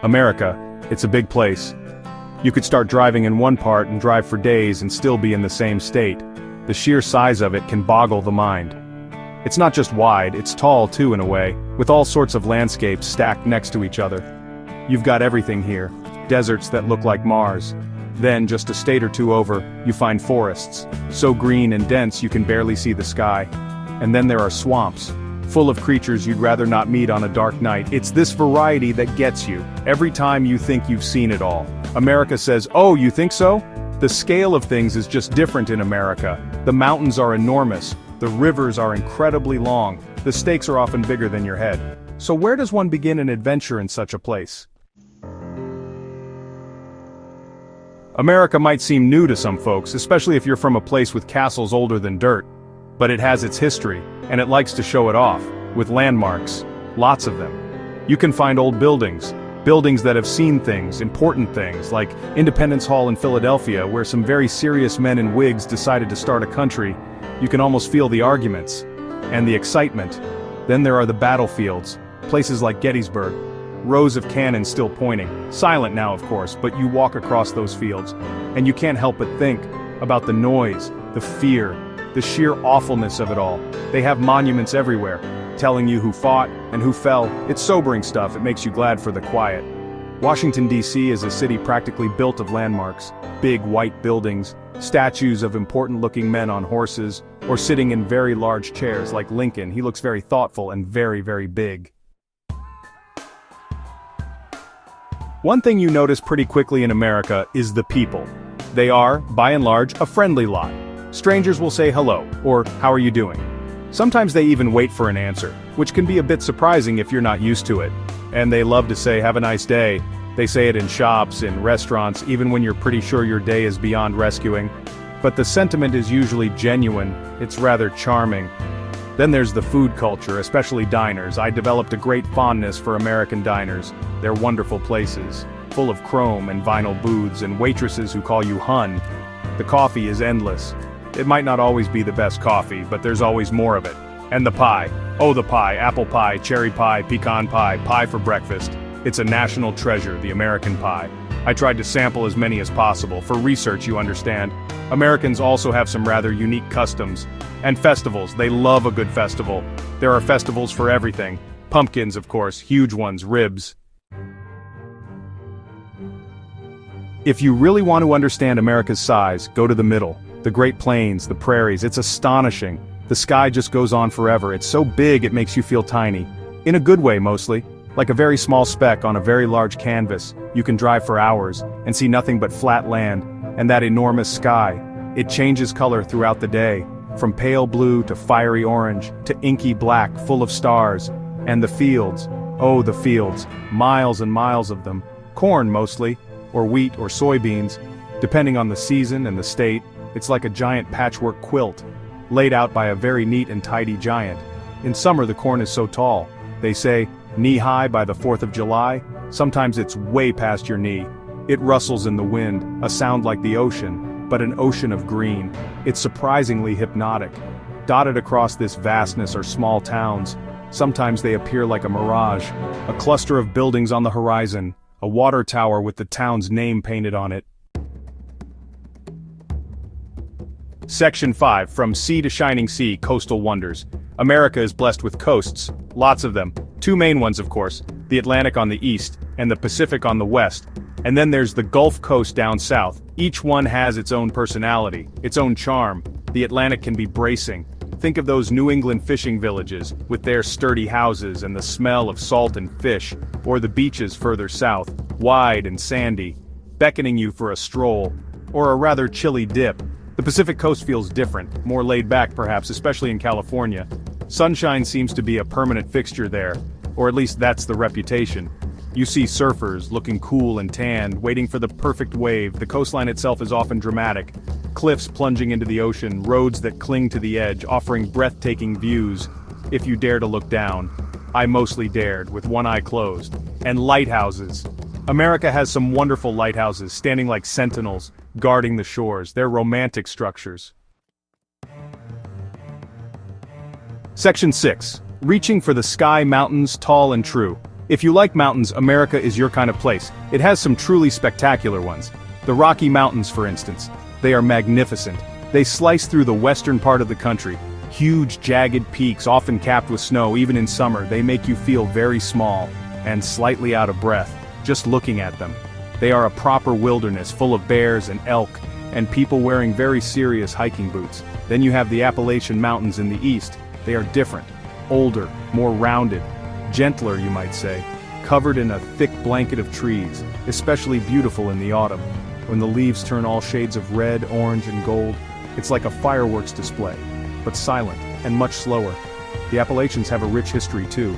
America, it's a big place. You could start driving in one part and drive for days and still be in the same state. The sheer size of it can boggle the mind. It's not just wide, it's tall too in a way, with all sorts of landscapes stacked next to each other. You've got everything here, deserts that look like Mars. Then, just a state or two over, you find forests, so green and dense you can barely see the sky. And then there are swamps, full of creatures you'd rather not meet on a dark night. It's this variety that gets you, every time you think you've seen it all. America says, "Oh, you think so?" The scale of things is just different in America. The mountains are enormous, the rivers are incredibly long, the stakes are often bigger than your head. So where does one begin an adventure in such a place? America might seem new to some folks, especially if you're from a place with castles older than dirt. But it has its history, and it likes to show it off, with landmarks, lots of them. You can find old buildings that have seen things, important things, like Independence Hall in Philadelphia, where some very serious men in wigs decided to start a country. You can almost feel the arguments, and the excitement. Then there are the battlefields, places like Gettysburg, rows of cannons still pointing, silent now of course, but you walk across those fields, and you can't help but think about the noise, the fear, the sheer awfulness of it all. They have monuments everywhere, telling you who fought and who fell. It's sobering stuff, it makes you glad for the quiet. Washington, D.C. is a city practically built of landmarks, big white buildings, statues of important-looking men on horses, or sitting in very large chairs like Lincoln. He looks very thoughtful and very, very big. One thing you notice pretty quickly in America is the people. They are, by and large, a friendly lot. Strangers will say hello, or how are you doing? Sometimes they even wait for an answer, which can be a bit surprising if you're not used to it. And they love to say have a nice day. They say it in shops, in restaurants, even when you're pretty sure your day is beyond rescuing. But the sentiment is usually genuine, it's rather charming. Then there's the food culture, especially diners. I developed a great fondness for American diners. They're wonderful places, full of chrome and vinyl booths and waitresses who call you hun. The coffee is endless. It might not always be the best coffee, but there's always more of it. And the pie. Oh, the pie, apple pie, cherry pie, pecan pie, pie for breakfast. It's a national treasure, the American pie. I tried to sample as many as possible, for research you understand. Americans also have some rather unique customs. And festivals, they love a good festival. There are festivals for everything. Pumpkins, of course, huge ones, ribs. If you really want to understand America's size, go to the middle. The Great Plains, the prairies, it's astonishing. The sky just goes on forever. It's so big it makes you feel tiny. In a good way mostly. Like a very small speck on a very large canvas. You can drive for hours and see nothing but flat land and that enormous sky. It changes color throughout the day, from pale blue to fiery orange to inky black full of stars. And the fields, oh the fields, miles and miles of them. Corn mostly, or wheat or soybeans, depending on the season and the state. It's like a giant patchwork quilt, laid out by a very neat and tidy giant. In summer the corn is so tall, they say, knee-high by the 4th of July, sometimes it's way past your knee. It rustles in the wind, a sound like the ocean, but an ocean of green. It's surprisingly hypnotic. Dotted across this vastness are small towns. Sometimes they appear like a mirage, a cluster of buildings on the horizon, a water tower with the town's name painted on it. Section 5, From Sea to Shining Sea, Coastal Wonders. America is blessed with coasts, lots of them. Two main ones of course, the Atlantic on the east, and the Pacific on the west. And then there's the Gulf Coast down south. Each one has its own personality, its own charm. The Atlantic can be bracing. Think of those New England fishing villages, with their sturdy houses and the smell of salt and fish, or the beaches further south, wide and sandy, beckoning you for a stroll, or a rather chilly dip. The Pacific Coast feels different, more laid back perhaps, especially in California. Sunshine seems to be a permanent fixture there, or at least that's the reputation. You see surfers, looking cool and tanned, waiting for the perfect wave. The coastline itself is often dramatic. Cliffs plunging into the ocean, roads that cling to the edge, offering breathtaking views, if you dare to look down. I mostly dared, with one eye closed. And lighthouses. America has some wonderful lighthouses, standing like sentinels, guarding the shores. They're romantic structures. Section 6. Reaching for the sky, mountains, tall and true. If you like mountains, America is your kind of place. It has some truly spectacular ones. The Rocky Mountains, for instance. They are magnificent. They slice through the western part of the country. Huge, jagged peaks, often capped with snow, even in summer. They make you feel very small and slightly out of breath just looking at them. They are a proper wilderness full of bears and elk and people wearing very serious hiking boots. Then you have the Appalachian Mountains in the east. They are different, older, more rounded, gentler you might say, covered in a thick blanket of trees, especially beautiful in the autumn, when the leaves turn all shades of red, orange, and gold. It's like a fireworks display, but silent and much slower. The Appalachians have a rich history too,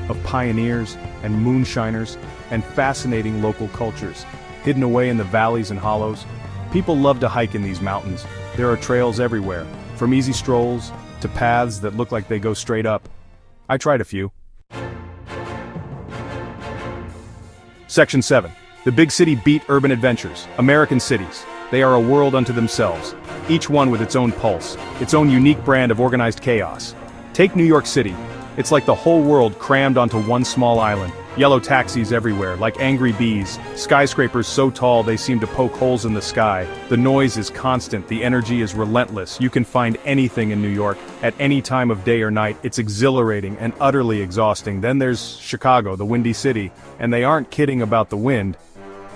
of pioneers and moonshiners and fascinating local cultures, hidden away in the valleys and hollows. People love to hike in these mountains. There are trails everywhere, from easy strolls to paths that look like they go straight up. I tried a few. Section 7. The big city beat urban adventures, American cities. They are a world unto themselves, each one with its own pulse, its own unique brand of organized chaos. Take New York City. It's like the whole world crammed onto one small island. Yellow taxis everywhere, like angry bees, skyscrapers so tall they seem to poke holes in the sky. The noise is constant, the energy is relentless. You can find anything in New York, at any time of day or night. It's exhilarating and utterly exhausting. Then there's Chicago, the Windy City, and they aren't kidding about the wind.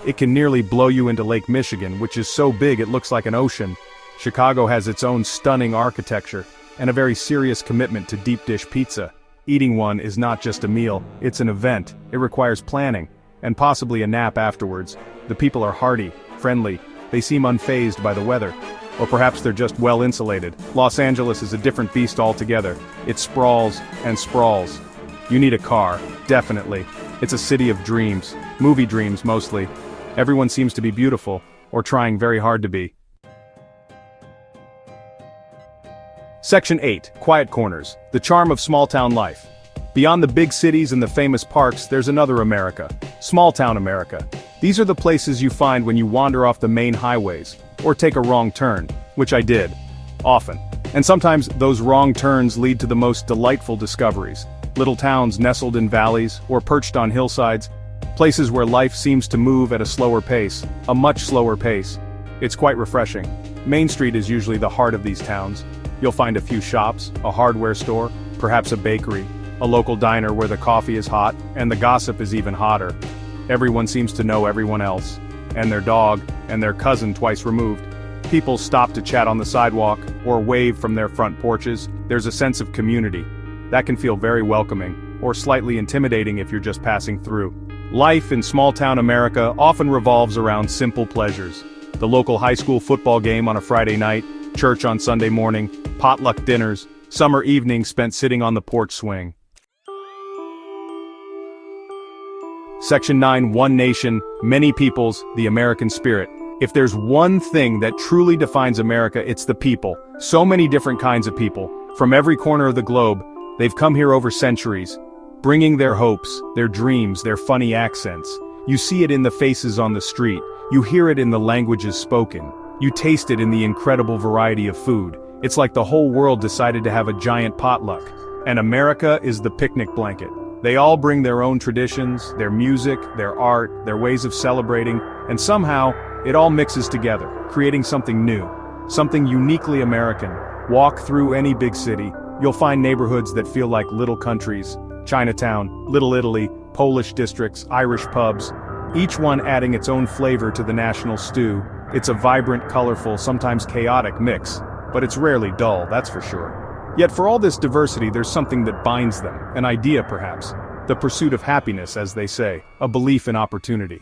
It can nearly blow you into Lake Michigan, which is so big it looks like an ocean. Chicago has its own stunning architecture, and a very serious commitment to deep dish pizza. Eating one is not just a meal, it's an event. It requires planning, and possibly a nap afterwards. The people are hearty, friendly, they seem unfazed by the weather. Or perhaps they're just well insulated. Los Angeles is a different beast altogether. It sprawls and sprawls. You need a car, definitely. It's a city of dreams, movie dreams mostly. Everyone seems to be beautiful, or trying very hard to be. Section 8. Quiet Corners. The charm of small-town life. Beyond the big cities and the famous parks, there's another America. Small-town America. These are the places you find when you wander off the main highways, or take a wrong turn, which I did. Often. And sometimes those wrong turns lead to the most delightful discoveries. Little towns nestled in valleys, or perched on hillsides. Places where life seems to move at a slower pace, a much slower pace. It's quite refreshing. Main Street is usually the heart of these towns. You'll find a few shops, a hardware store, perhaps a bakery, a local diner where the coffee is hot, and the gossip is even hotter. Everyone seems to know everyone else, and their dog, and their cousin twice removed. People stop to chat on the sidewalk, or wave from their front porches. There's a sense of community. That can feel very welcoming, or slightly intimidating if you're just passing through. Life in small-town America often revolves around simple pleasures. The local high school football game on a Friday night, church on Sunday morning, potluck dinners, summer evenings spent sitting on the porch swing. Section 9. One nation, many peoples, the American spirit. If there's one thing that truly defines America, it's the people. So many different kinds of people, from every corner of the globe. They've come here over centuries, bringing their hopes, their dreams, their funny accents. You see it in the faces on the street. You hear it in the languages spoken. You taste it in the incredible variety of food. It's like the whole world decided to have a giant potluck. And America is the picnic blanket. They all bring their own traditions, their music, their art, their ways of celebrating, and somehow, it all mixes together, creating something new, something uniquely American. Walk through any big city, you'll find neighborhoods that feel like little countries. Chinatown, Little Italy, Polish districts, Irish pubs, each one adding its own flavor to the national stew. It's a vibrant, colorful, sometimes chaotic mix, but it's rarely dull, that's for sure. Yet for all this diversity, there's something that binds them, an idea perhaps, the pursuit of happiness, as they say, a belief in opportunity.